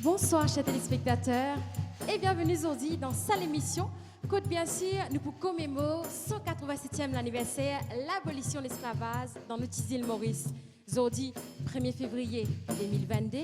Bonsoir chers téléspectateurs et bienvenue aujourd'hui dans cette émission. Côte bien sûr, nous pour commémorer 187e l'anniversaire de l'abolition de l'esclavage dans notre île Maurice. Aujourd'hui, 1er février 2022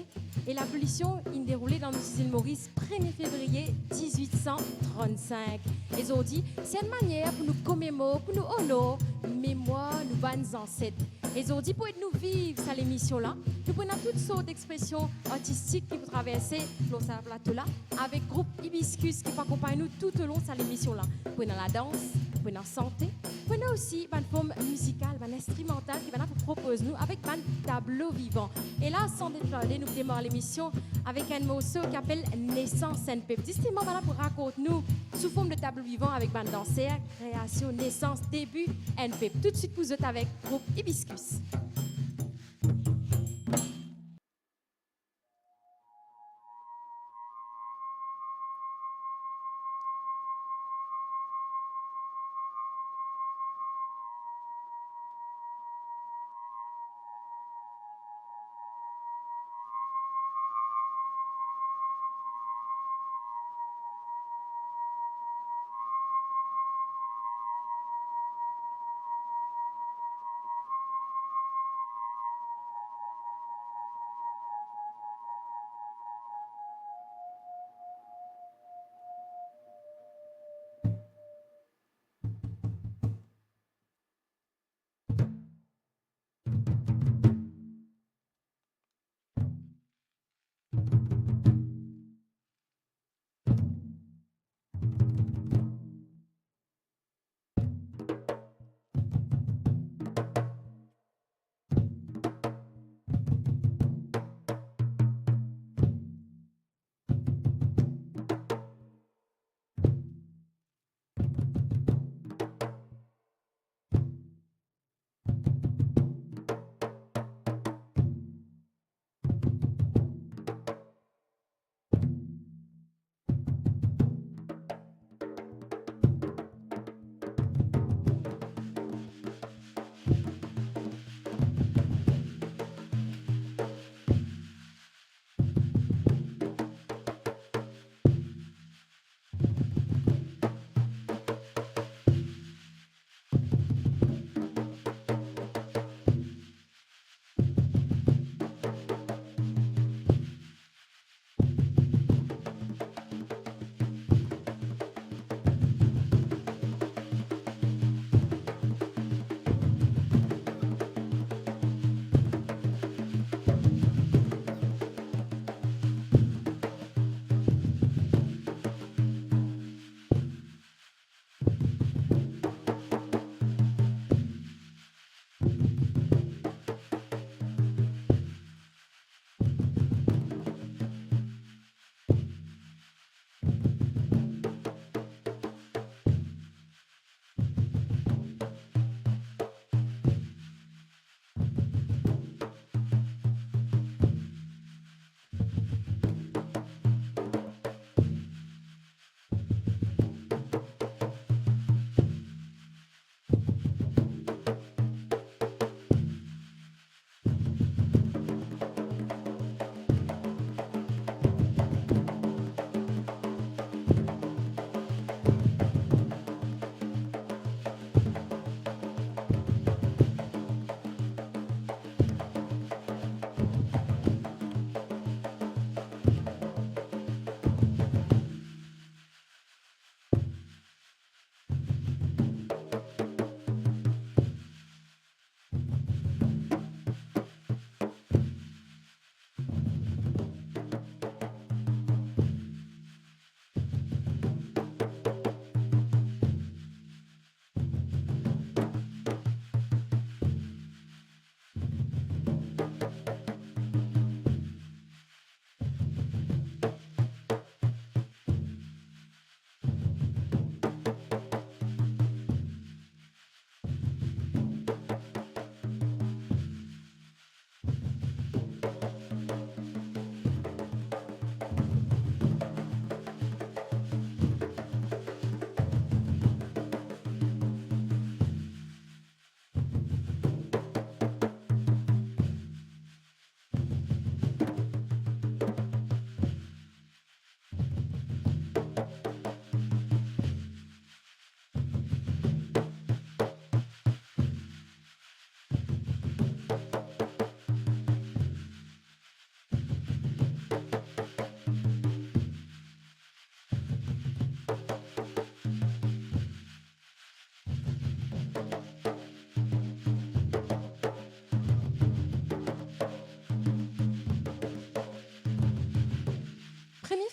et l'abolition est déroulée dans notre île Maurice 1er février 1835. Et aujourd'hui, c'est une manière pour nous commémorer, pour nous honorer, mémoire, nos bonnes ancêtres. Et aujourd'hui, pour nous vivre cette émission-là, nous prenons toutes sortes d'expressions artistiques qui vont traverser ce plateau-là, avec le groupe Hibiscus qui va accompagner nous tout au long de cette émission-là. Prenons la danse, prenons la santé, prenons aussi une forme musicale, une instrumentale qui va nous proposer nous avec un tableau vivant. Et là, sans déplacer, nous démarrons l'émission avec un morceau qui s'appelle Naissance NPEP. Justement, voilà pour raconter nous sous forme de tableau vivant avec bande danseur, création, naissance, début, NPEP. Tout de suite, vous êtes avec le groupe Hibiscus.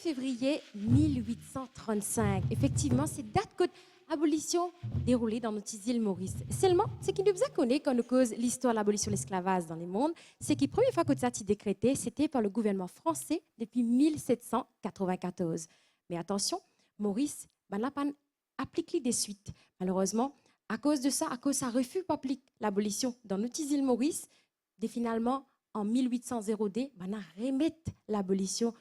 février 1835. Effectivement, c'est date que l'abolition déroulée dans notre île Maurice. Seulement, ce qui nous a connu quand nous cause l'histoire de l'abolition de l'esclavage dans le monde, c'est que la première fois que ça a été décrété, c'était par le gouvernement français depuis 1794. Mais attention, Maurice n'a pas appliqué des suites. Malheureusement, à cause de ça, à cause de ça refus d'appliquer l'abolition dans notre île Maurice, finalement, en 1802, on a remis l'abolition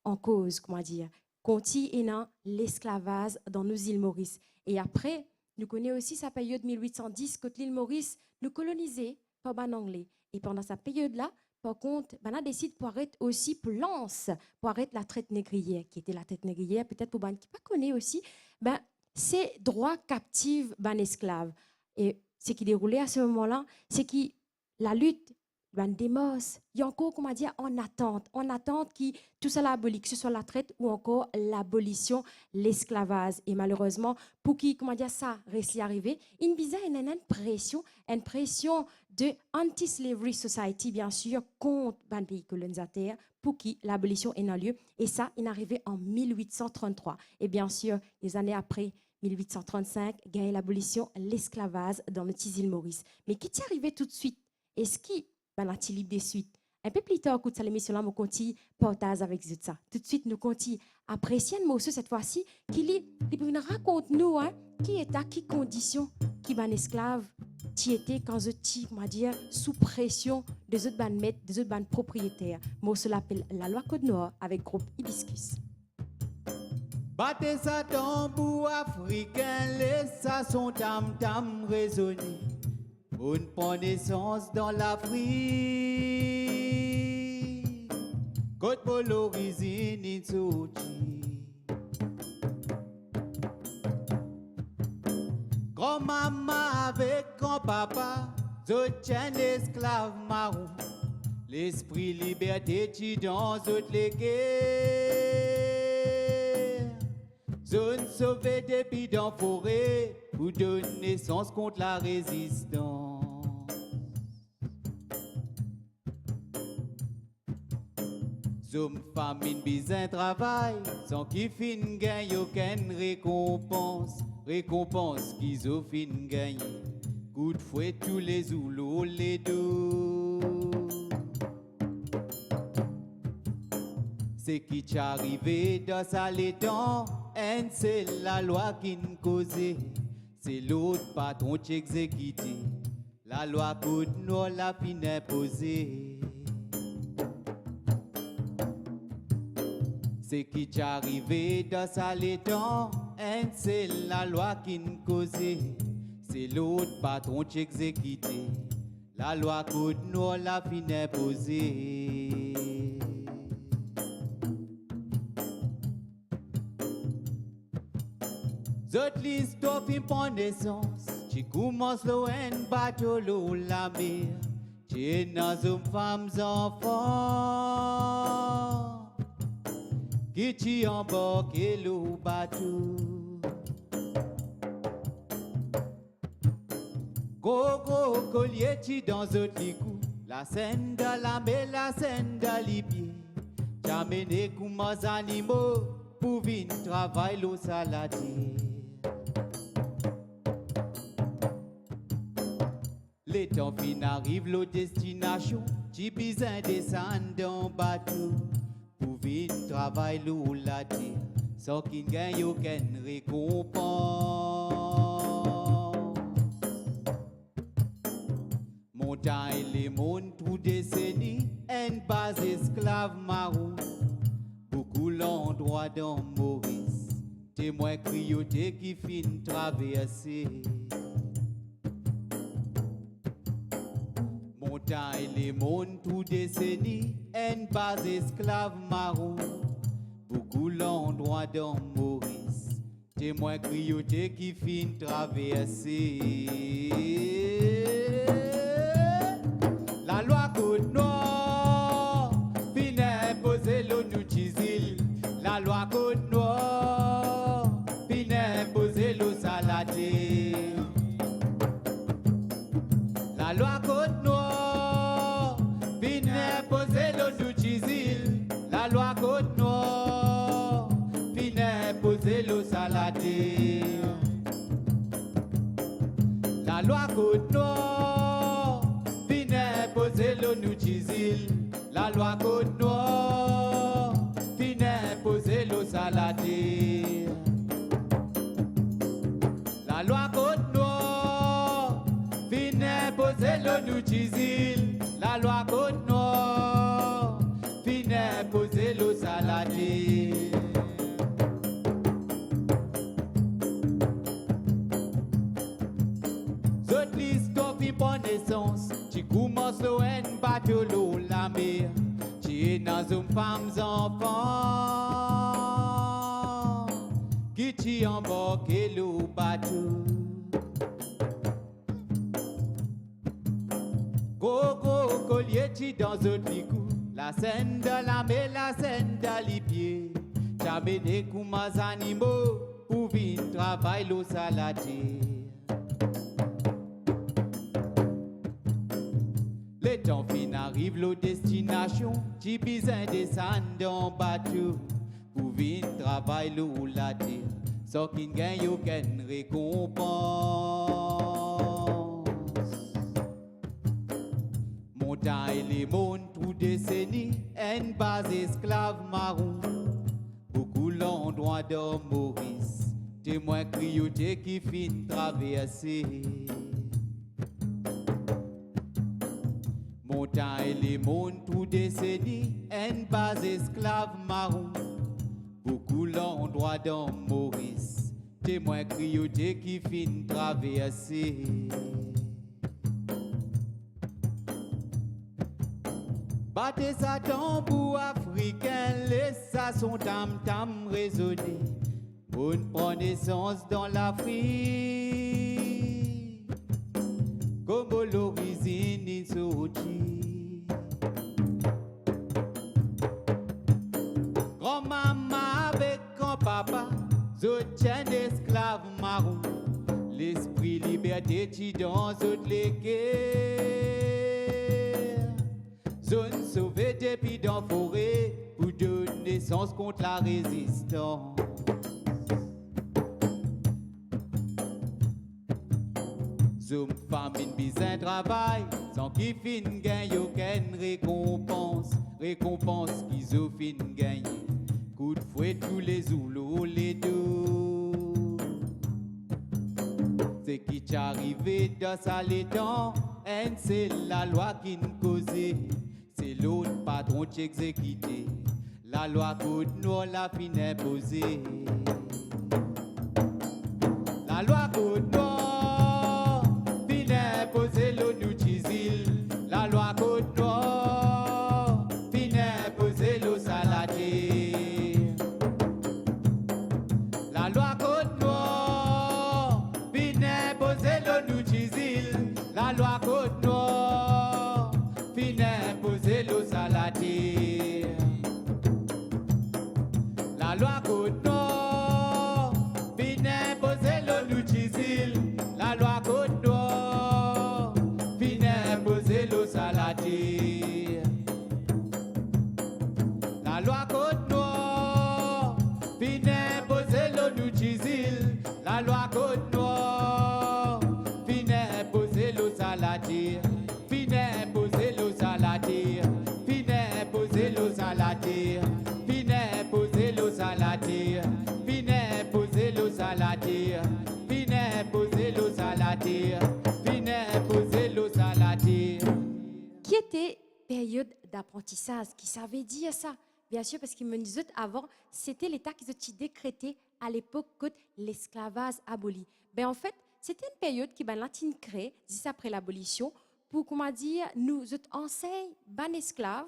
en cause, comment dire, continuant l'esclavage dans nos îles Maurice. Et après, nous connaissons aussi sa période 1810, quand l'île Maurice nous colonisée par les Anglais. Et pendant cette période-là, par contre, on a décidé pour arrêter aussi pour lance, pour arrêter la traite négrière, qui était la traite négrière, peut-être pour les qui ne connaissent pas aussi, c'est droit captif d'un esclave. Et ce qui déroulait à ce moment-là, c'est que la lutte démos, il y a encore, comment dire, en attente qui tout ça l'aboli, que ce soit la traite ou encore l'abolition, l'esclavage. Et malheureusement, pour qui, comment dire, ça reste arrivé, il y a une pression de anti-slavery society, bien sûr, contre les pays colonisateurs, pour qui l'abolition est en lieu. Et ça, il est arrivé en 1833. Et bien sûr, les années après, 1835, il y a l'abolition, l'esclavage dans notre île Maurice. Mais qui est arrivé tout de suite? Est-ce qui la libre des suites. Un peu plus tard, écoute, l'émission-là, nous continue partage avec ça. Tout de suite, nous continuons apprécier un monsieur cette fois-ci qui nous raconte nous qui est à qui condition qui ban esclave qui était quand je dire sous pression des autres ban maîtres, des autres ban propriétaires. Moi, cela l'appelle la loi Code Noir avec groupe Hibiscus. Battez sa tambour africain, laissez son tam-tam résonner. Une prend naissance dans l'Afrique, Côte Polorisine, Insochi. Grand-maman avec grand-papa, zotien esclave marron. L'esprit liberté, tu dans toutes les guerres. Zone sauvée depuis dans la forêt, pour donner naissance contre la résistance. Zoom famine, bizin travail, sans qui fin gagne aucune récompense. Récompense qu'ils ont fin gagné. Coup de fouet tous les oulots, les dos. C'est qui t'est arrivé dans sa temps, c'est la loi qui nous causait. C'est l'autre patron qui exécuté. La loi Code Noir l'a fin imposée. C'est qui t'est arrivé dans sa temps, c'est la loi qui nous causait. C'est l'autre patron qui exécuté. La loi Code Noir l'a fin imposée. Zot l'histoire fin prend naissance. Tu commences l'eau en bateau l'eau la mer. Tu es dans une femme enfant. Qui tu embarques l'eau bateau. Gogo collier tu dans zot licou. La scène de la mer, la scène de l'hibier. T'amènes comme les animaux pour venir travailler l'eau saladier. Les temps fin arrive l'autre destination, tu besoin descendre dans bateau pour venir travailler l'eau la terre, sans qu'il gagne aucune récompense. Montagne les mondes tout décennies, une base esclave marron, beaucoup l'endroit dans Maurice, témoin crioté qui fin traverser. Montagne les mondes tout décennies, une base esclave marron, beaucoup l'endroit dans Maurice, témoin crioté qui fin traverser. La loi Code Noir fin imposer l'eau nous chisil. La loi Code Noir fin imposer l'eau saladée. La loi Code Noir fin imposer l'eau nous chisil. La loi Code Noir Isil, la loi Côte Noire, fin imposer l'eau à la terre. La loi Côte Noire, fin imposer l'eau nous Isil, la loi Côte Noire, fin imposer l'eau à la terre. Zot l'histoire fi pon naissance, tu commences l'eau en bateau l'eau la mer, tu es dans une femme enfant, qui t'y embarque l'eau bateau. Gogo collier t'y dans un licou, la scène de la mer, la scène de l'hipier, t'as mené comme les animaux, pour vite travailler l'eau salatée. Le temps fin arrive, la destination, tu besoin descendre dans bateau, pour vite travailler l'eau la terre, sans qu'il gagne aucune récompense. Montagne les mondes, tout décennie, une base esclave marron, beaucoup l'endroit de Maurice, témoin crioté qui fin traverser. Montagne les mondes, tout décennie, une base esclave marron, beaucoup l'endroit dans Maurice, témoin crioté qui fin traverser. Battez sa tambour africain, laissez son tam-tam résonner. On prend naissance dans l'Afrique, comme l'origine est sortie. Grand-maman avec grand-papa, soutien d'esclaves marrons. L'esprit liberté qui dans toutes les guerres. Zone sauvée depuis dans la forêt pour donner naissance contre la résistance. Zoom famine bizarre travail, sans qui fin gagne aucune récompense. Récompense qu'ils ont fin gagné. Coup de fouet tous les Zoulous, les deux. C'est qui t'est arrivé dans ça les temps, c'est la loi qui nous causait. C'est l'autre patron qui exécuté. La loi Côte Noire la fin imposée. La loi Côte Noire fin imposée l'eau nous Isil. La loi Côte Noire fin imposée l'eau salatée. La loi Côte Noire fin imposée l'eau nous Isil. La loi Côte Noire fin imposée l'eau salatée. La loi Côte Noire fin imposée l'eau nous Isil. La loi Côte Noire fin imposée l'eau salatée. La loi Côte Noire fin imposée l'eau nous Isil. La loi Côte Noire fin imposée l'eau salatée. Fin imposée l'eau salatée. Fin imposée l'eau salatée. Fin imposée l'eau salatée. Fin imposée l'eau salatée. Fin imposée l'eau salatée. Fin imposée l'eau salatée. Qui était période d'apprentissage, qui savait dire ça? Bien sûr, parce qu'il me disait avant, c'était l'État qui s'était décrété à l'époque que l'esclavage aboli. Ben en fait, c'était une période qui ben latine créée, juste après l'abolition, pour comment dire, nous enseigne ban esclaves,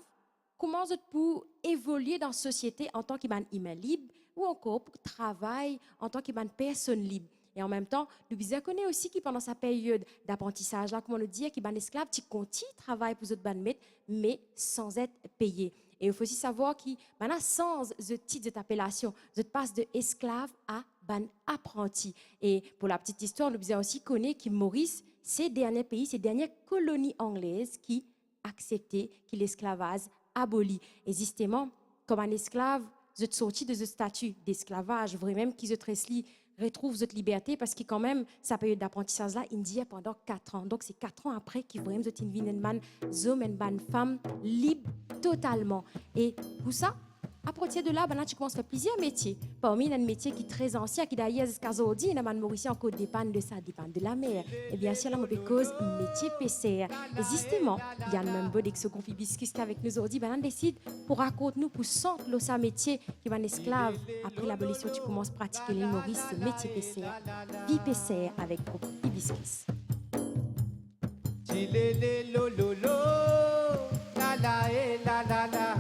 comment pour évoluer dans la société en tant que ban humain libre ou encore pour travailler en tant que ban personne libre. Et en même temps, nous connaissons aussi qui pendant sa période d'apprentissage, là, comment nous dire, qu'il y a un esclave qui continue de travailler pour les maîtres, mais sans être payé. Et il faut aussi savoir que maintenant, sans ce titre d'appellation, je passe de esclave à ban apprenti. Et pour la petite histoire, nous devons aussi connaître que Maurice, ces derniers pays, ces dernières colonies anglaises qui acceptaient que l'esclavage aboli. Et justement, comme un esclave, je suis sorti de ce statut d'esclavage, vraiment qu'ils se tressent retrouve votre liberté parce que quand même, sa période d'apprentissage là, il dit pendant 4 ans. Donc, c'est 4 ans après qu'il vraiment vous une man, homme et une femme libre totalement. Et pour ça, à partir de là, tu commences à faire plusieurs métiers. Parmi les métiers qui sont très anciens, qui d'ailleurs jusqu'à aujourd'hui, les Mauriciens encore dépendent de ça, dépendent de la mer. Et bien sûr, là, on peut cause métier PCR. Et justement, il y a le même beau que ce qu'on fait biscuit avec nous aujourd'hui, on décide pour raconter nous, pour sentir le métier qui va un esclave. Après l'abolition, tu commences à pratiquer l'île Maurice, ce métier PCR. Vie PCR avec groupe Hibiscus. La la et la la la.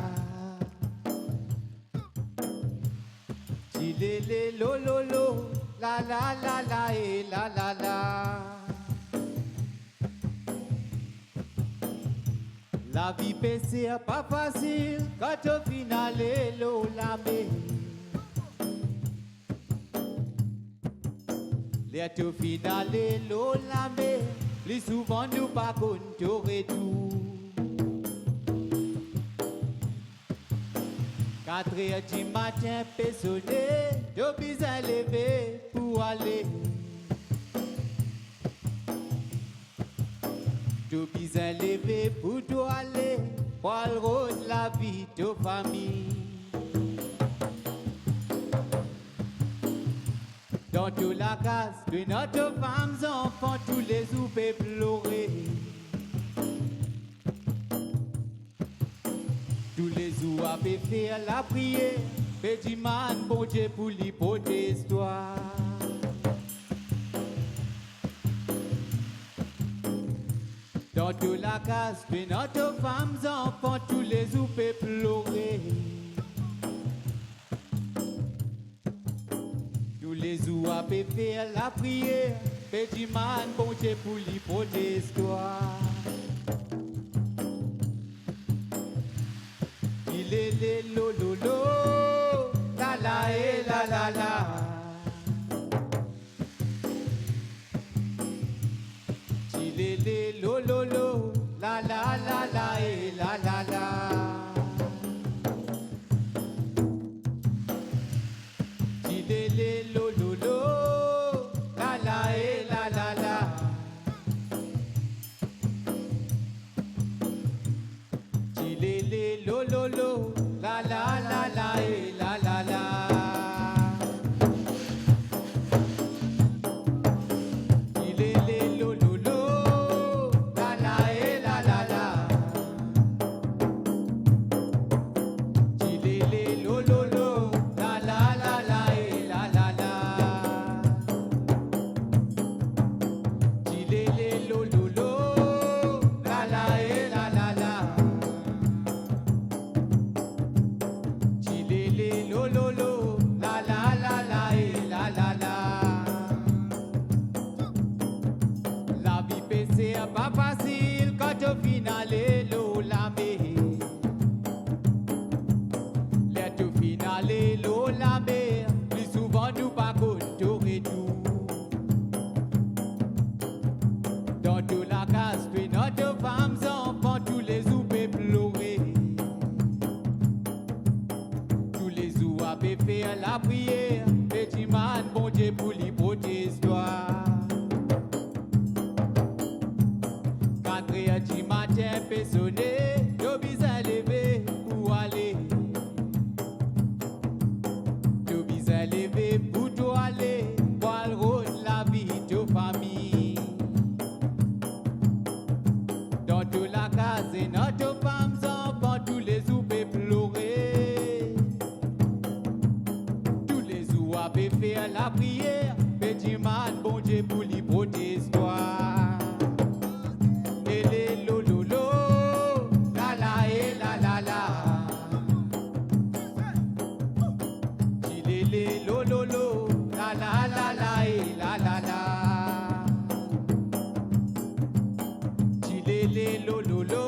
Lé lo lo lo, la la la la et la la la. La vie PC pas facile quand au final lo la mer. Les au final lo la mer, plus souvent nous pas contourner tout. 4 heures du matin, personné, deux besoin lever pour aller. Deux besoin lever pour toi aller, pour le rôle la vie de famille. Dans toute la case de notre femme, enfants, tous les jours peuvent pleurer. Tous les jours à faire la prière, petit man, bon Dieu pour l'hypothèse toi. Dans toute la case de notre femme, enfants, tous les jours peuvent pleurer. Tous les jours à faire la prière, petit man, bon Dieu pour l'hypothèse toi. Lé lo lo lo, la la et la la la. Lé lo lo lo, la la la la et la la la. Lé lo lo lo, la la et la la la. Lé lo lo lo, la la la la et la la la. Lé lo lo lo, la la et la la la. Lé lo lo lo, la la la la et la la la. Lé lo lo lo, la la et la la la. Lo lo lo, la la la la et la la la. La vie PC pas facile quand au final lo la mer. Les au final lo la mer, plus souvent nous pas contourner tout. Dans toute la case de notre femme, enfants, tous les jours peuvent pleurer. Faire la prière, petit man, bon Dieu pour l'hypothèse toi. 4 heures du matin, personné, deux besoin lever pour aller. Deux besoin lever pour toi aller, pour le rôle la vie de famille. Dans toute la case et notre femme, enfants, tous les jours peuvent pleurer. Faire la prière, petit man, bon Dieu pour l'hypothèse toi. Et lo lo lo, la la et la la la. Lé lo lo lo, la la la la et la la la. Lé lo lo lo,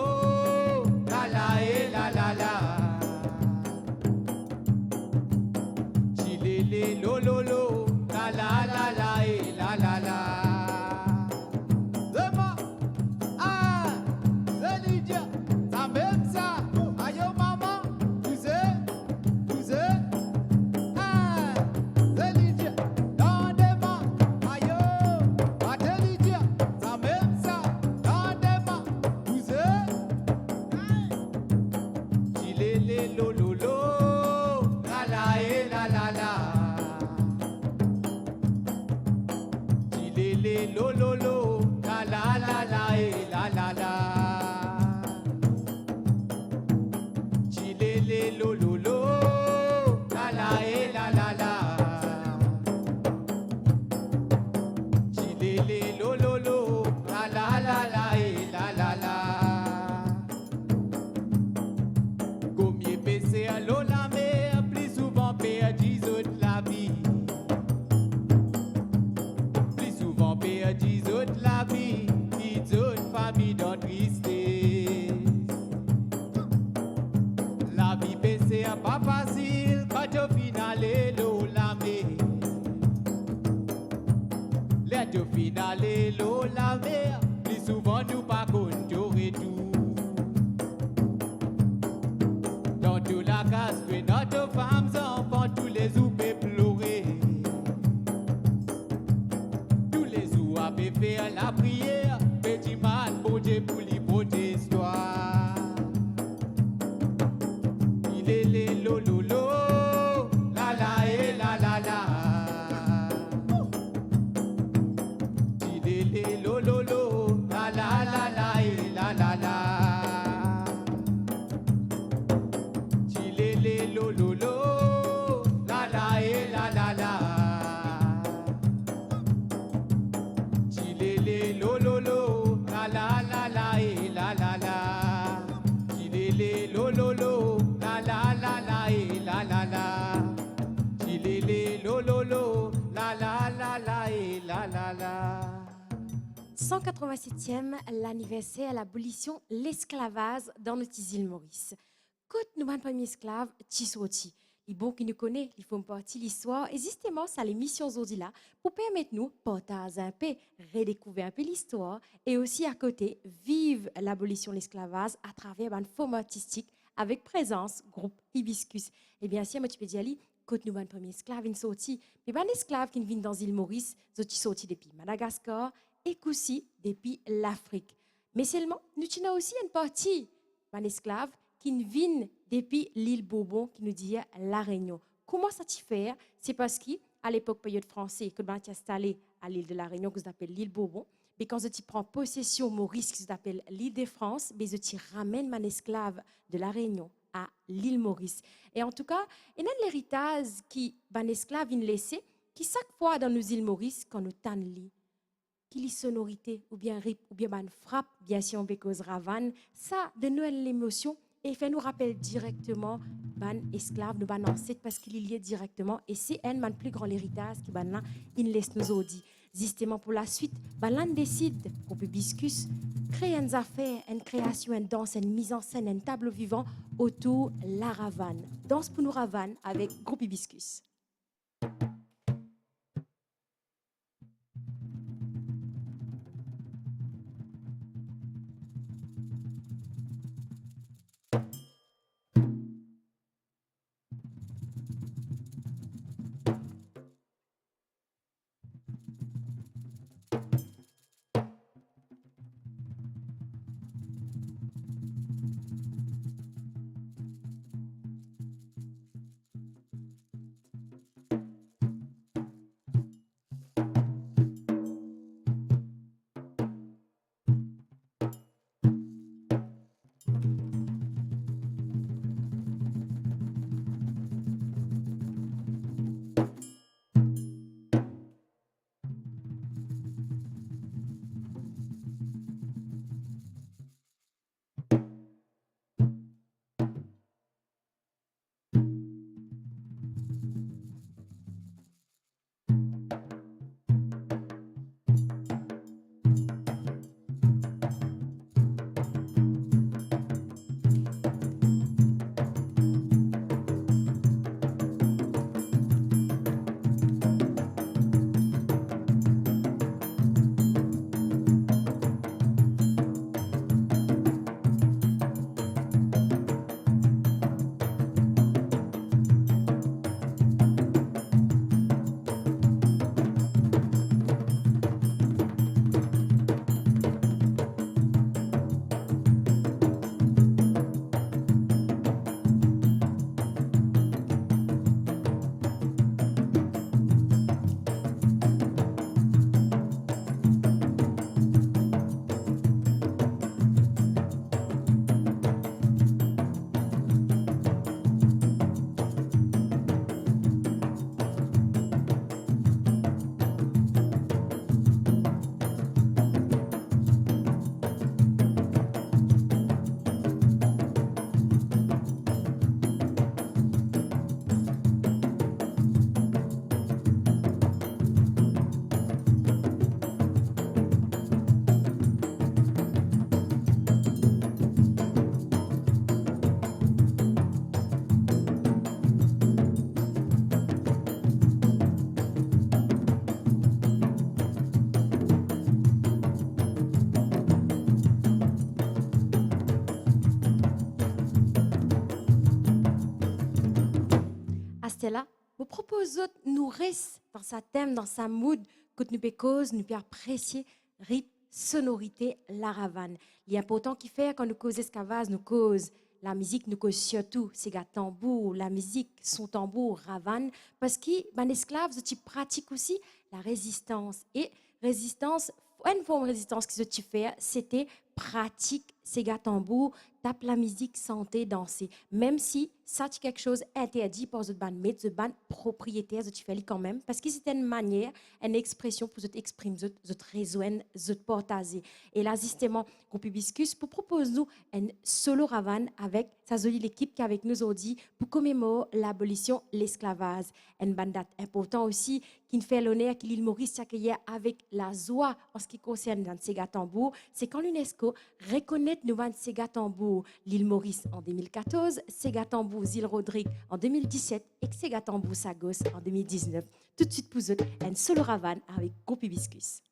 lo lo lo, la la et la la la. Chilele lo lo lo, la la la la et la la la. Combien PC à l'eau la mer, plus souvent perdu autres la vie. Plus souvent perdu autres la vie, qui d'autres familles dans tristesse. La vie PC à pas facile, quand au final l'eau la mer. Au final, l'eau la mer, plus souvent nous pas contourner tout. Dans toute la casse, que notre femmes, enfants, tous les ou pleurer. Tous les ou à faire la prière, petit man, bon Dieu pour les protestants. Il est les lo lo lo, la la et la la la. Lo lo lo, la la la la et la la la. Chilele lo lo lo, la la et la la la. Chilele lo lo lo, la la la la et la la la. Chilele lo lo lo, la la la la et la la la. Chilele lo lo lo, la la la la et la la la. 187e l'anniversaire à l'abolition de l'esclavage dans notre île Maurice. Quand nous avons premier esclave, Tisoti. Les bons qui nous connaissent, ils font partie de l'histoire. Et justement, ça l'émission aujourd'hui là pour permettre nous partager un peu, redécouvrir un peu l'histoire et aussi à côté vivre l'abolition de l'esclavage à travers une forme artistique avec présence groupe Hibiscus. Et bien sûr, moi tu peux dire quand nous avons premier esclave, ils sont sortis. Mais ben esclaves qui viennent dans l'île Maurice, ils sont sortis depuis Madagascar et aussi depuis l'Afrique. Mais seulement, nous avons aussi une partie d'un esclave qui vient depuis l'île Bourbon, qui nous dit La Réunion. Comment ça se fait? C'est parce qu'à l'époque période française, que tu installé à l'île de La Réunion, que s'appelle l'île Bourbon, mais quand tu prends possession Maurice, qui s'appelle l'île de France, mais tu ramènes un esclave de La Réunion à l'île Maurice. Et en tout cas, il y a l'héritage qui un esclave vient laisser, qui chaque fois dans nos îles Maurice, quand nous t'en lit, qui les sonorités ou bien rip ou bien ban frappe bien si on cause ravan ça de nous l'émotion et fait nous rappelle directement ban esclave de ban ancêtre parce qu'il est lié directement et c'est un man plus grand l'héritage qui ban là il laisse nous audit justement pour la suite ban décide pour Hibiscus créer une affaire une création une danse une mise en scène un tableau vivant autour la ravane danse pour nous ravane avec groupe Hibiscus. Stella, vous propose nous reste dans sa thème, dans sa mood, que nous peut cause, nous peut apprécier rythme, sonorité, la ravane. Il est important qui fait quand nous cause esclavage, nous cause la musique, nous cause surtout c'est gars tambour, la musique, son tambour, ravane, parce que ben esclave, tu pratiques aussi la résistance et résistance. Une forme de résistance que tu fais, c'était pratique, c'est gars tambour, tape la musique, santé, danser. Même si ça c'est quelque chose interdit par ce ban, mais ce ban propriétaire, tu fais quand même, parce que c'était une manière, une expression pour exprimer, rejoindre, partager. Et là, justement, groupe Hibiscus pour propose nous un solo ravane avec sa jolie l'équipe qui est avec nous aujourd'hui pour commémorer l'abolition de l'esclavage. Une bande date important aussi qui fait l'honneur que l'île Maurice s'accueille avec la joie en ce qui concerne dans Sega Tambour, c'est quand l'UNESCO reconnaît nous dans Sega Tambour l'île Maurice en 2014, Sega Tambour île Rodrigue en 2017 et Sega Tambour Sagos en 2019. Tout de suite pour eux, un solo ravane avec groupe Hibiscus.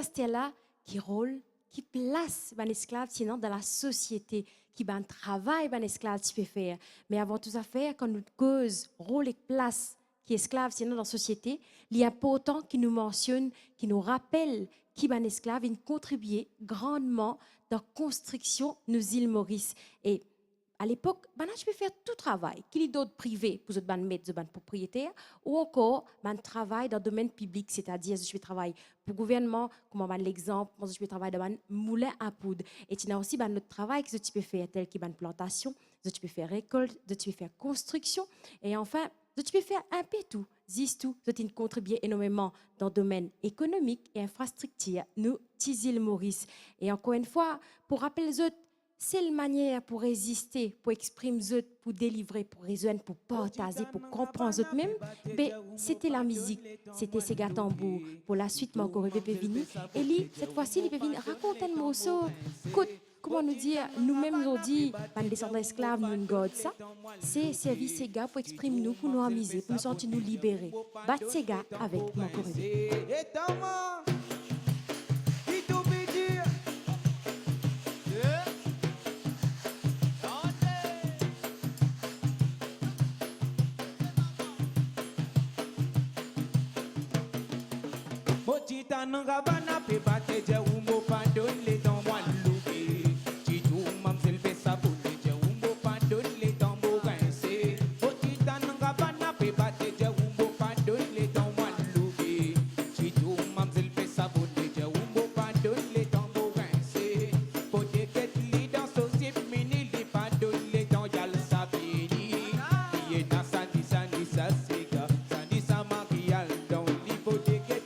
Stella qui rôle, qui place un esclave sinon dans la société, qui ben travail un esclave tu peux faire. Mais avant tout à faire, quand nous cause rôle et place qui est esclave sinon dans la société, il y a important qui nous mentionne, qui nous rappelle qui ben esclave, il contribue grandement dans la construction de nos îles Maurice. Et à l'époque, je peux faire tout travail, qu'il y ait d'autres privés pour les maîtres, les propriétaires, ou encore, je travaille dans le domaine public, c'est-à-dire je peux travailler pour le gouvernement, comme l'exemple, je peux travailler dans un moulin à poudre. Et tu as aussi le travail que tu peux faire, tel que plantation, tu peux faire récolte, tu peux faire construction, et enfin, tu peux faire un peu tout. Tout, tu contribues énormément dans le domaine économique et infrastructure, nous, Tizil Maurice. Et encore une fois, pour rappeler les autres, c'est la manière pour résister, pour exprimer les autres, pour délivrer, pour résoudre, pour partager, pour comprendre les autres même. C'était la musique, c'était Sega Tambour. Pour la suite, moi, encore, il peut venir. Et lui, cette fois-ci, il peut venir raconter un morceau. Comment nous dire, nous-mêmes, nous dit, les descendants d'esclaves, nous, une god, ça. C'est service Sega pour exprimer nous, pour nous amuser, pour nous sentir nous libérer. Bat Sega avec mon corée. Motita nanga bana pe bate je umbo pandon le dans moi loué. Chitou mamsel pe sabute je umbo pandon le dans mo rince. Motita nanga bana pe bate je umbo pandon le dans moi loué. Chitou mamsel pe sabute je umbo pandon le dans mo rince. Pote ket li dans sosip mini li pandon le dans yal sabini. Liye na sandi sandi sa sega. Sandi sa makial dans li pote ket.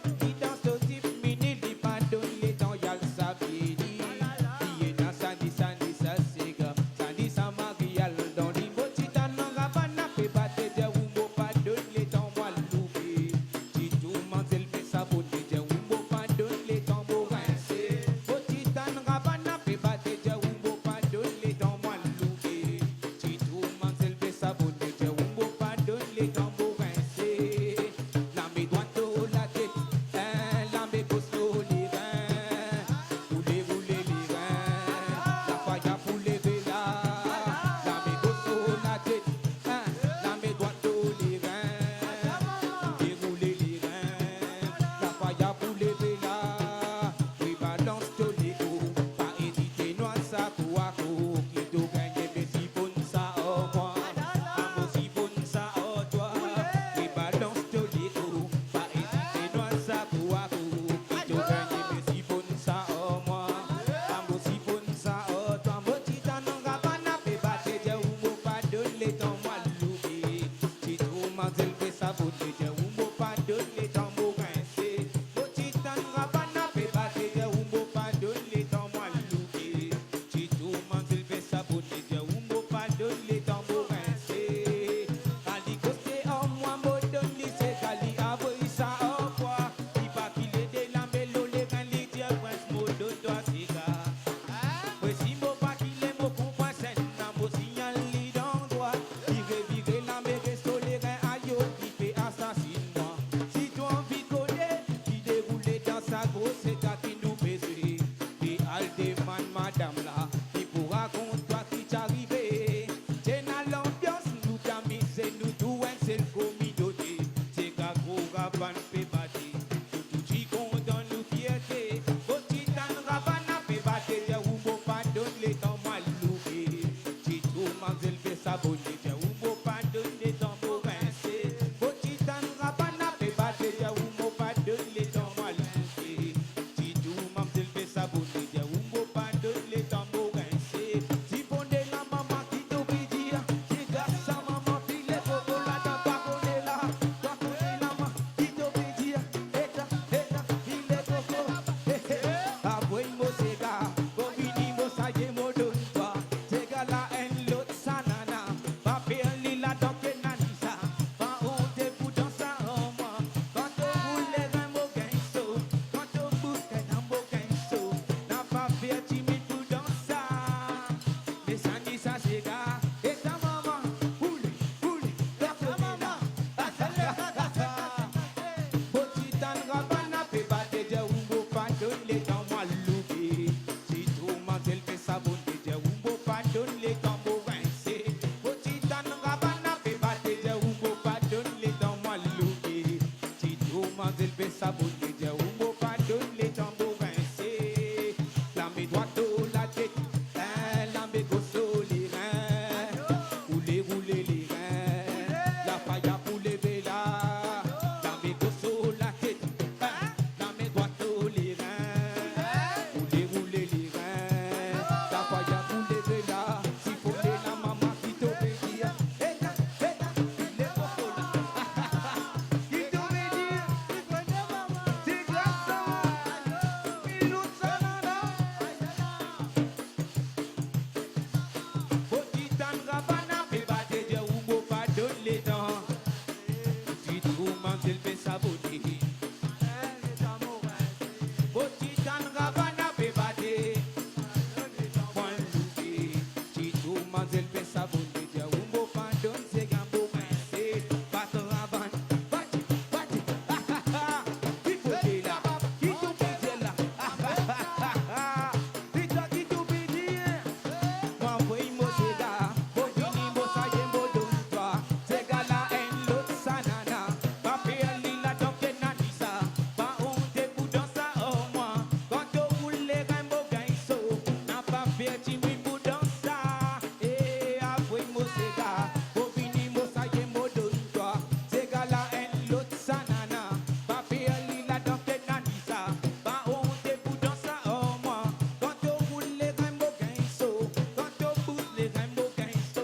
ça. Au fini, moi, ça y est, moi, donne-toi. C'est gala, et l'autre, ça, nana. Papi, elle, il a donc des nanisa. Pas honte pour dans ça, oh, moi. Quand on roule les rainbows, gainso. Quand on pousse les rainbows, gainso.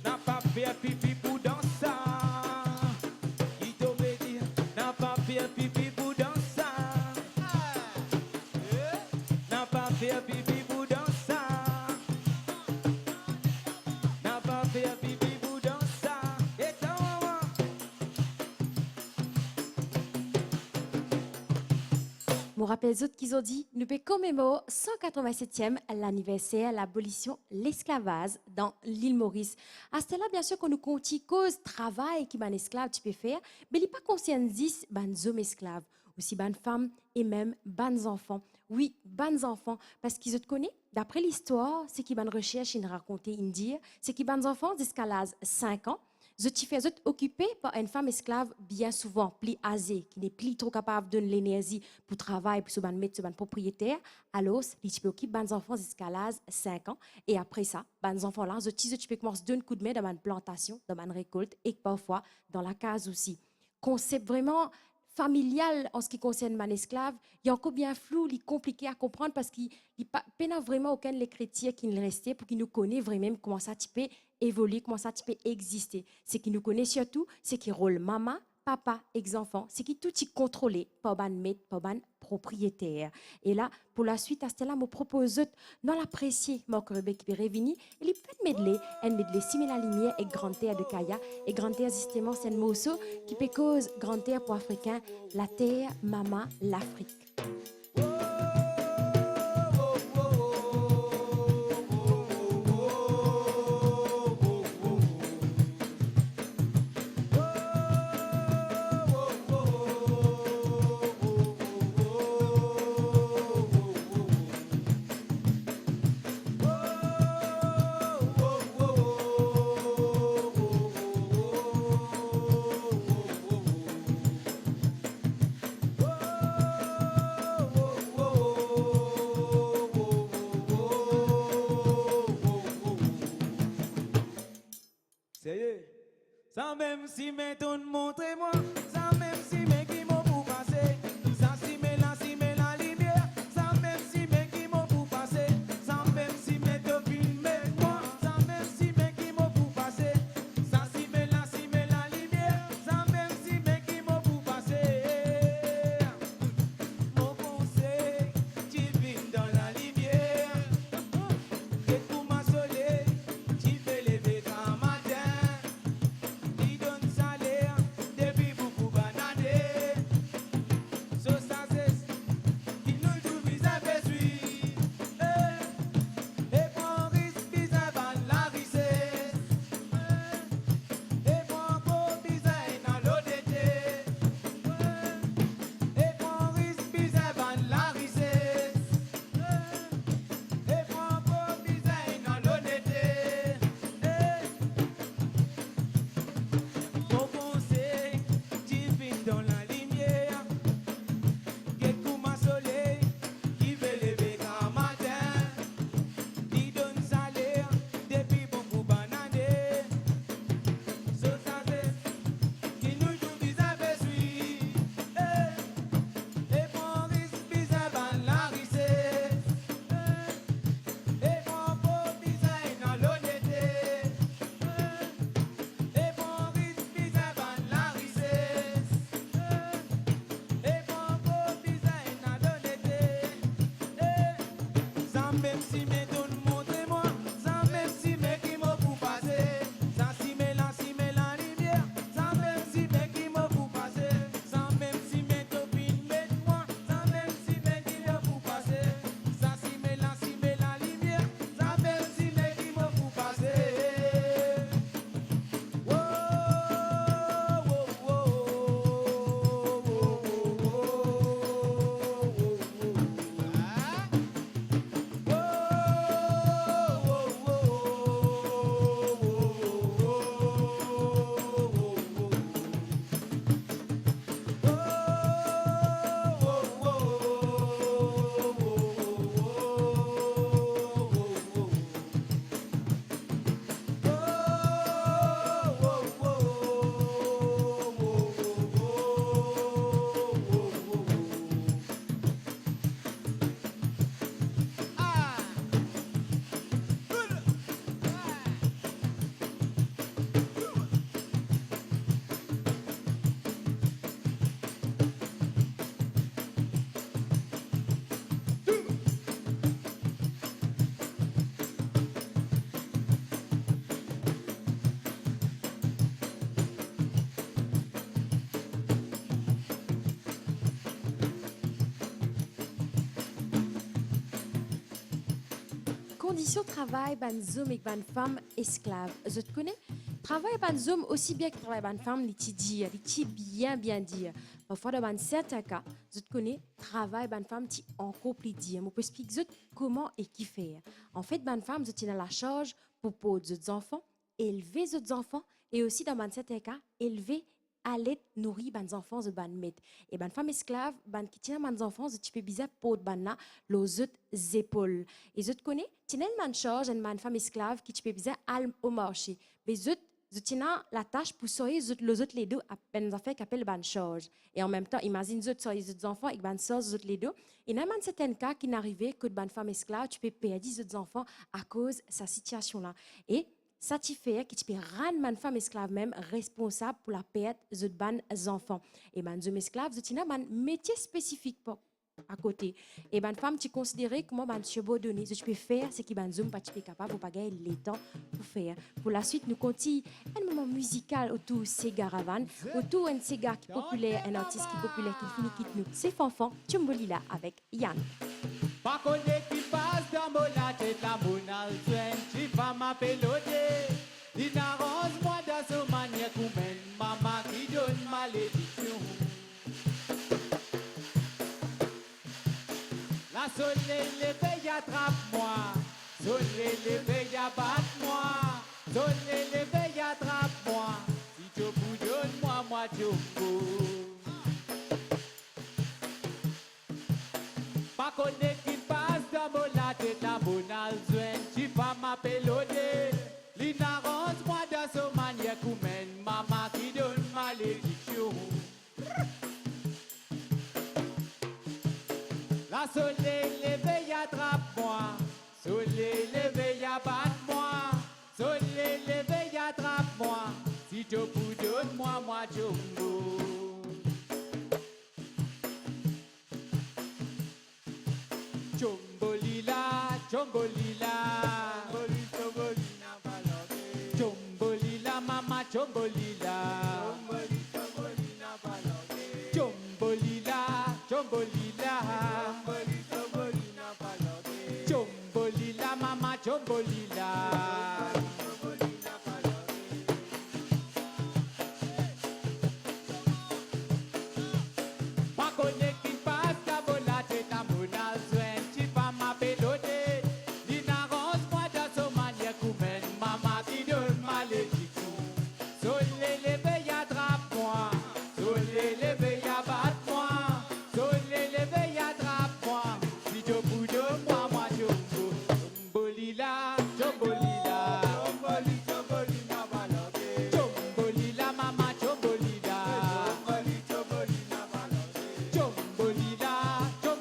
N'a pas fait pipi pour dans ça. Il t'obéit, n'a pas fait pipi pour dans ça. N'a pas fait pipi pour dans ça. N'a pas fait pipi pour dans ça. Et ta maman. Je me rappelle autres qu'ils ont dit, nous pouvons commémorer 187e l'anniversaire de l'abolition de l'esclavage dans l'île Maurice. À ce là, bien sûr, qu'on nous compte cause travail qui ban esclave tu peux faire, mais il n'est pas conscient 10 ban hommes esclaves, aussi ban femmes et même ban enfants. Oui, ban enfants, parce qu'ils te connaissent. D'après l'histoire, c'est qui ban recherche, ils racontent, ils disent, c'est qui ban enfants d'escalade 5 ans. Je t'y fais occupé par une femme esclave bien souvent plus âgée, qui n'est plus trop capable de donner l'énergie pour travailler, pour se mettre sur un propriétaire. Alors, tu peux occuper des enfants d'escalade 5 ans. Et après ça, les enfants là, tu peux commencer à donner un coup de main dans une plantation, dans une récolte et parfois dans la case aussi. Concept vraiment familial en ce qui concerne man esclave, il est encore bien flou, il est compliqué à comprendre parce qu'il n'y a vraiment aucun les chrétiens qui nous restent pour qu'ils nous connaissent vraiment comment ça peut évoluer, comment ça peut exister. C'est qui nous connaît surtout, c'est qui rôle maman, papa et les enfants, c'est qui tout est contrôlé par ban maître, par ban propriétaire. Et là, pour la suite, à ce là, je propose dans l'apprécier, mon Rebecca qui peut revenir, il peut medley, un medley Simer la lumière et Grand Terre de Kaya. Et Grand Terre, justement, c'est un morceau qui peut cause Grand Terre pour Africain, la terre, maman, l'Afrique. Sans même si m'étonne, montrez-moi. Sans même si mes qui m'ont pour passer. Sans si met la lumière. Sans même si mes qui m'ont pour passer. Sans même si mes te filmez-moi. Sans même si mes qui m'ont pour passer. Sans si met la lumière. Sans même si mes qui m'ont pour passer. Mon conseil, tu vis dans la lumière. Et pour ma soleil, tu fais lever quand matin. Donne salaire, depuis beaucoup conditions de travail ban hommes et ban femmes esclaves. Je te connais? Travail ban hommes aussi bien que travail ban femmes, les bien dire. Parfois dans certains cas, je te connais, travail ban femme ti encore plus dire. Je peux expliquer comment et qui faire. En fait, ban femme je tiens la charge pour pôr des enfants, élever des enfants et aussi dans certains cas, élever aller nourrir les enfants de ban met et ban femme esclave ban qui tient les enfants de type bizarre pour ban là les autres épaules et je te connais tiens man charge une femme esclave qui type bizarre al au marché mais je tiens la tâche pour soigner les autres les deux ben affaire qu'appelle ban charge et en même temps imagine je soigner les enfants et ban charge les autres les deux et dans certains cas qui n'arrivait que ban femme esclave tu peux perdre les autres enfants à cause de sa situation là et ça t'y fait que tu peux rendre une femme esclave même responsable pour la perte de ban enfants. Et ban homme esclave, tu as un métier spécifique à côté. Et ban femme, tu considères comment ban chebo donné, ce que tu peux faire, c'est que ban homme pas capable pour pas gagner le temps pour faire. Pour la suite, nous continuons un moment musical autour de Sega Ravan, autour d'un Sega qui est populaire, un artiste qui est populaire qui finit quitte nous. C'est Fanfan, Tchumbolila avec Yann. Pas qu'on qui passe dans mon tête, la monale, tu vas m'appeler. Il n'arrange moi dans ce manière qu'on mène, maman qui donne malédiction. La soleil l'éveille, attrape-moi. Soleil l'éveille, abatte-moi. Soleil l'éveille, attrape-moi. Si tu peux donne-moi, moi tu peux. Pas qu'on qui passe dans mon tête, la monale, tu vas m'appeler. L'ignorance, moi, dans ce manière qu'on mène, maman qui donne malédiction. La soleil l'éveille, attrape-moi. Soleil l'éveille, abatte-moi. Soleil l'éveille, attrape-moi. Si tu peux, donne-moi, moi, Jumbo. Jumbolila, Jumbolila. Jumbolila, mama, Jumbolila. Jumbolila, Jumbolila. Jumbolila, mama, Jumbolila. Pas connaît qui passe ta volate, ta monale, tu vas m'appeler. L'ignorance, moi, dans ce manière qu'on mène, maman qui donne malédiction. Soleil l'éveille, attrape-moi. Soleil l'éveille, abatte-moi. Soleil l'éveille, attrape-moi. Si tu peux de moi, moi, je peux. Jumbolila, Jumbolila. Jumbolila, mama, Jumbolila. Jumbolila, Jumbolila. Jumbolila, mama, Jumbolila.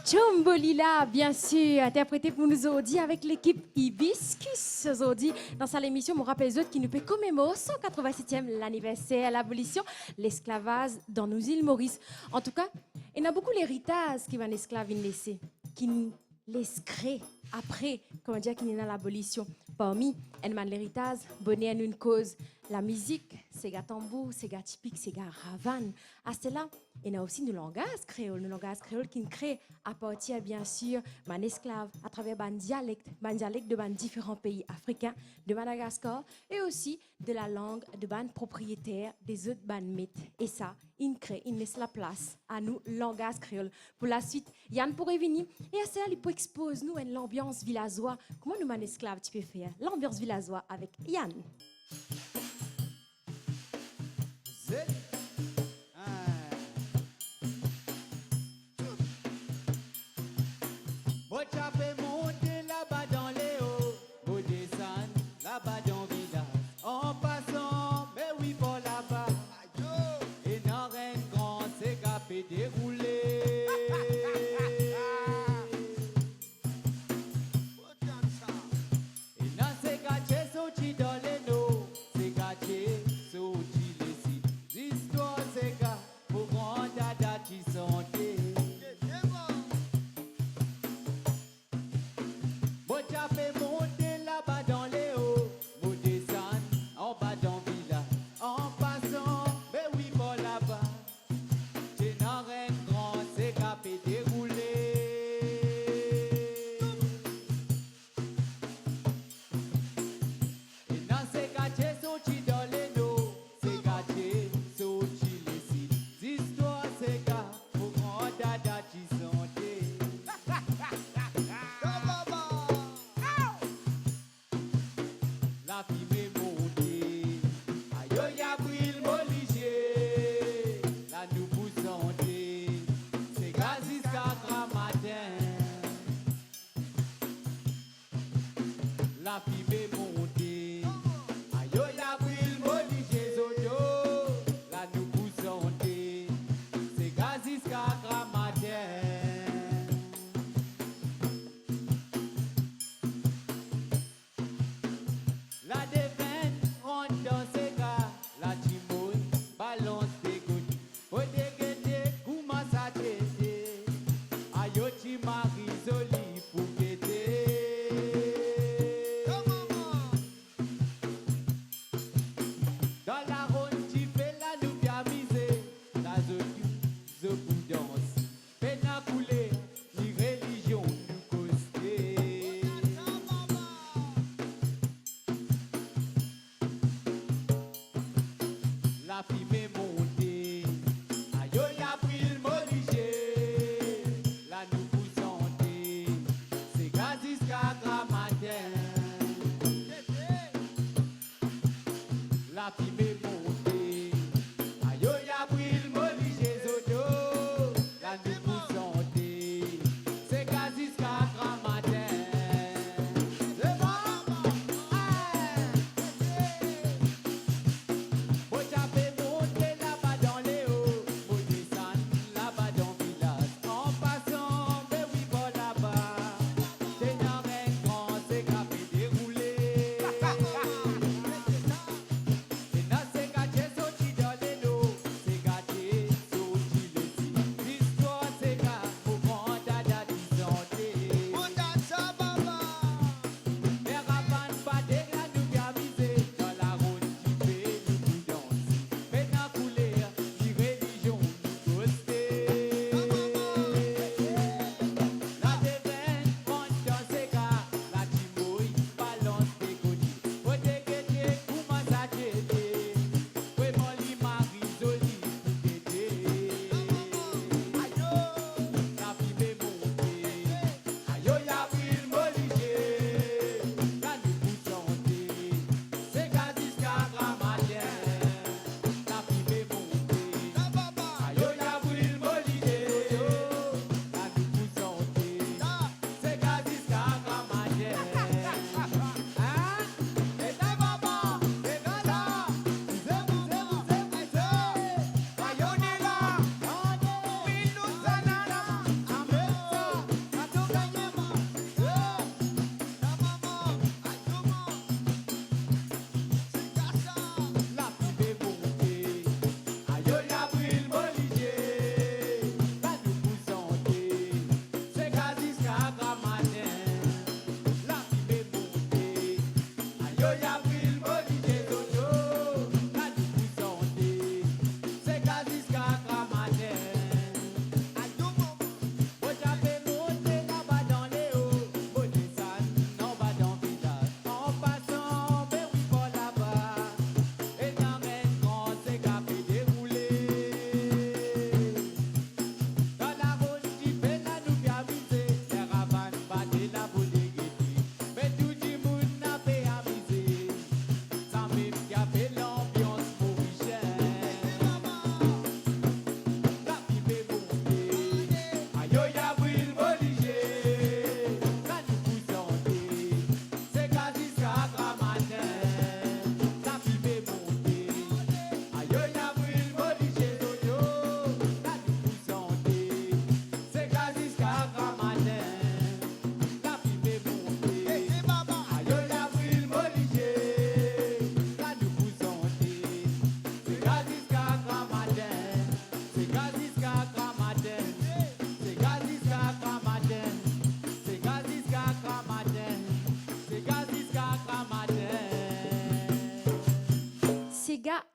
Chombolila, bien sûr, interprété pour nous aujourd'hui avec l'équipe Hibiscus. Aujourd'hui, dans cette émission, on rappelle les autres qui nous peut commémorer 187e l'anniversaire à l'abolition de l'esclavage dans nos îles Maurice. En tout cas, il y a beaucoup l'héritage qui va un esclave laisser, qui laisse créer après, comment dire, qui est dans l'abolition. Parmi, l'héritage, bonnet une cause. La musique, c'est gars tambour, c'est gars typique, c'est gars ravane. À cela, il y a aussi le langage créole qui crée à partir, bien sûr, d'un esclave à travers un dialecte de différents pays africains, de Madagascar, et aussi de la langue de ban propriétaires des autres ban mythes. Et ça, il laisse la place à nous, langage créole. Pour la suite, Yann pourrait venir et à cela, il peut exposer nous une l'ambiance villageoise. Comment nous, un esclave, tu peux faire l'ambiance villageoise avec Yann. Bon, tu peux monter là-bas dans les hauts, vous descendre là-bas dans le village. En passant, mais oui, pour là-bas. Et dans un grand, c'est capé déroulé. Et dans ces quartiers, sortis dans les noms, ces quartiers, sortis les sites.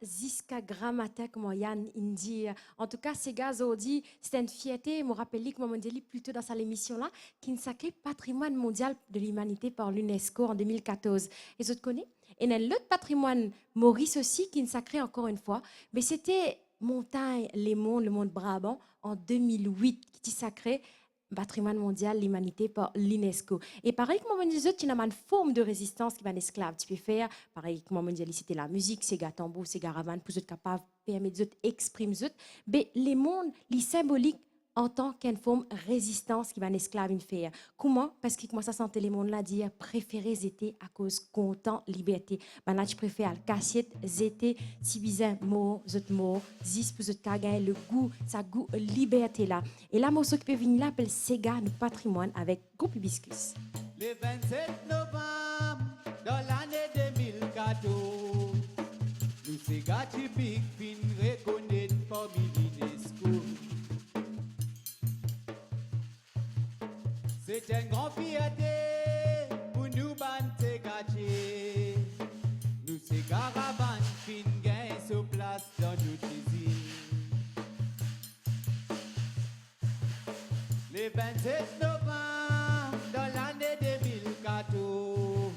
jusqu'à Grammatek Moyan Indie. En tout cas, ces gars aujourd'hui, c'était une fierté. Je me rappelle que moi, je plus tôt dans cette émission-là, qui est sacré patrimoine mondial de l'humanité par l'UNESCO en 2014. Et vous connaissez? Et il y a l'autre patrimoine Maurice aussi, qui est sacré encore une fois. Mais c'était Montagne, le monde Brabant, en 2008, qui est sacré patrimoine mondial l'humanité par l'UNESCO. Et pareil que moi, je dis, il y a une forme de résistance qui va esclave. Tu peux faire, pareil que moi, je dis, c'était la musique, c'est tambour, c'est garavan, pour être capable de permettre d'exprimer. Mais les mondes, les symboliques, en tant qu'une forme de résistance qui va esclave une faire. Comment? Parce que moi, ça sentait les mondes là dire préféré zété à cause content liberté. Ben là, je préfère le cassiette zété si bizarre mot zot mot zis pour zot gagner le goût, ça goût liberté là. Et là, moi, ce qui peut venir là, appelle Sega le patrimoine avec groupe Hibiscus. Le 27 novembre, dans l'année 2014, nous Sega typique fin reconnaître parmi l'UNESCO. C'est une grande fierté pour nous, banter gâchés. Nous, c'est caravane, fin gain, sur place dans notre usine. Le 27 novembre, dans l'année 2014,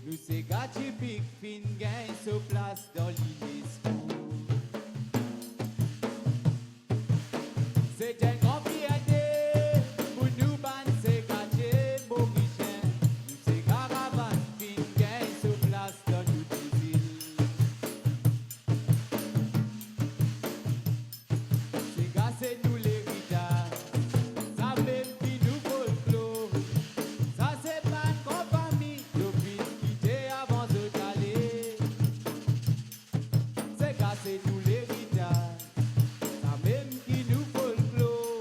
nous, c'est gâchis, fin gain, sur place dans l'UNESCO. C'est une grande fierté. C'est nous l'héritage, ça même qui nous folklore.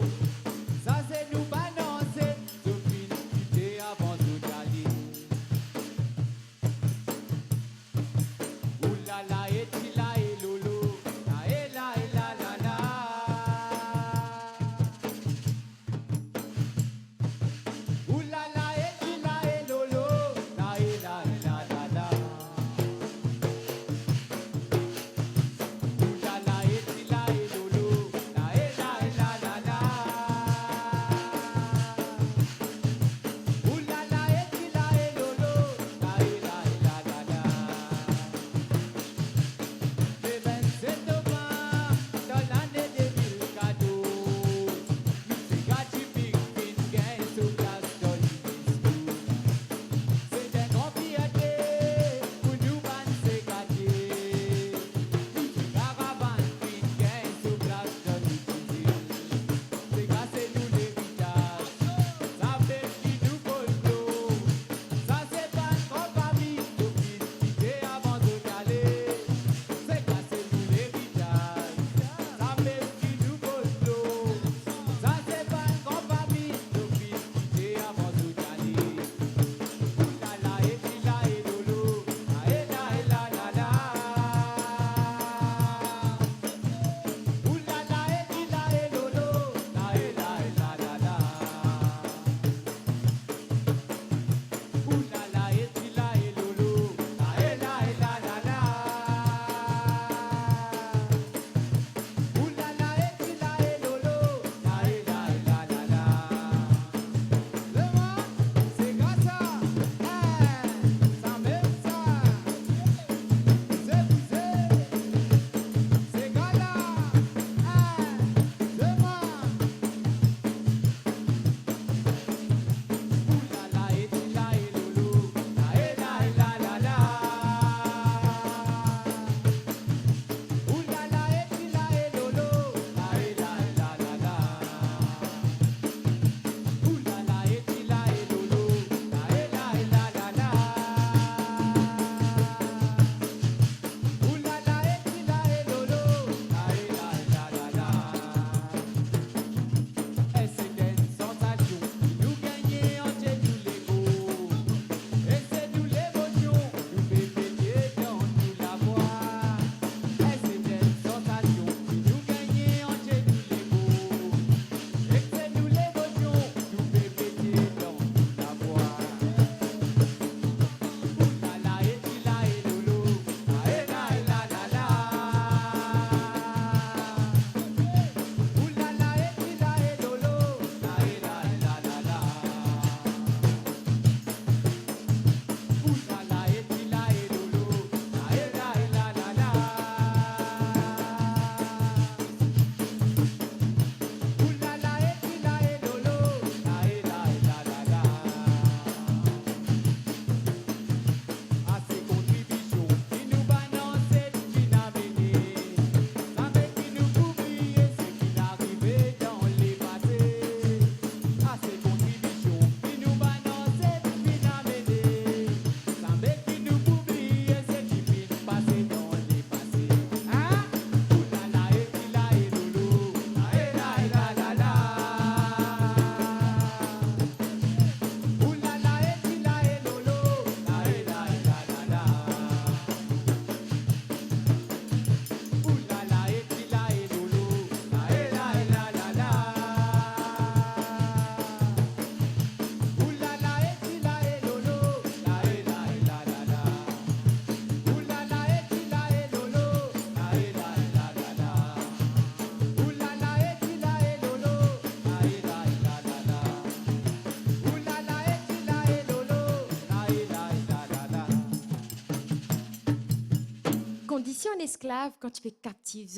esclave, quand tu es captif,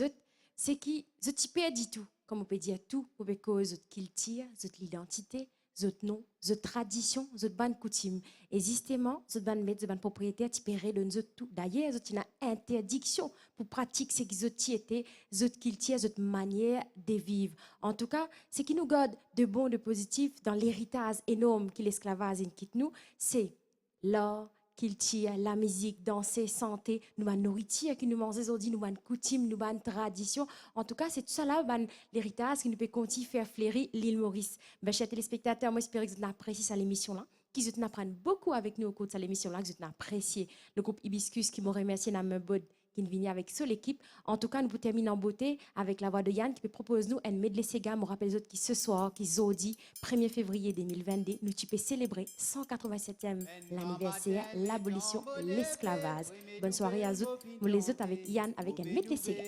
c'est qui, tu perds tout. Comme on peut dire tout, on peut cause culture, l'identité, nom, tradition, bonne coutume. Et justement, bonne maître, bonne propriétaire, tu peux redonner tout. D'ailleurs, tu as une interdiction pour pratiquer ce qui était, culture, manière de vivre. En tout cas, ce qui nous garde de bon, de positif dans l'héritage énorme que l'esclavage quitte nous, c'est l'art, culture, la musique, danser, santé, nous avons nourriture qui nous mange aujourd'hui, nous avons coutume, nous avons tradition. En tout cas, c'est tout ça là, l'héritage qui nous peut continuer à faire fleurir l'île Maurice. Chers téléspectateurs, moi j'espère que vous avez apprécié cette émission-là, que vous apprennent beaucoup avec nous au cours de cette émission-là, que vous avez apprécié le groupe Hibiscus qui m'a remercié dans ma bod qui vient avec seule l'équipe. En tout cas, nous pouvons terminer en beauté avec la voix de Yann qui peut proposer nous un medley Sega. Je rappelle les autres qui ce soir, qui jeudi 1er février 2022, nous pouvons célébrer 187e l'anniversaire, l'abolition de l'esclavage. Bonne soirée à vous, les autres avec Yann avec un medley Sega.